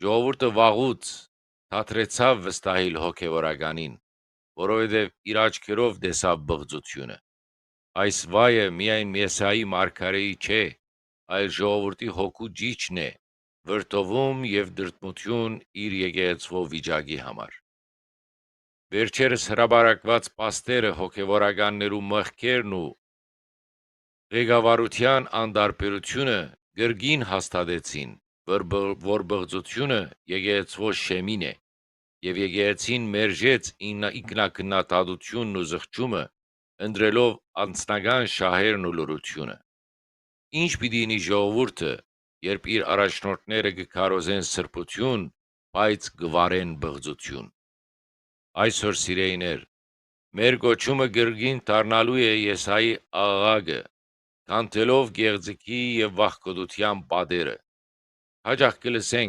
Ժողովուրդը վաղուց թատրեցավ վստահիլ հոգևորականին, որովհետև իր աչքերով տեսավ բղծությունը։ Այս վայը միայն Մեսայի մարգարեի չէ, այլ ժողովրդի հոգու ճիչն է, վրդովում եւ դրդմություն իր եկեղեցվո վիճակի համար։ Վերջերս հրաբարակված պաստերը հոգևորականներու մեղքերն ու ղեկավարության անդարբերությունը գրգին հաստատեցին, որ բղծությունը եկեղեցվո շեմին է, եւ եկեղեցին մերժեց ինքնակնատադությունն ու զղջումը, ընտրելով անձնական շահերն ու լրությունը։ Ինչ պիտի ինի ժողովուրդը, երբ իր առաջնորդները կքարոզեն սրբություն, բայց գվարեն բղծություն։ Այսօր սիրեիներ, մեր գոչումը գրգին դառնալու է Եսայի աղաղակը, կանթելով գեղձքի եւ վախկոտության պատերը։ Հաջող կլսենք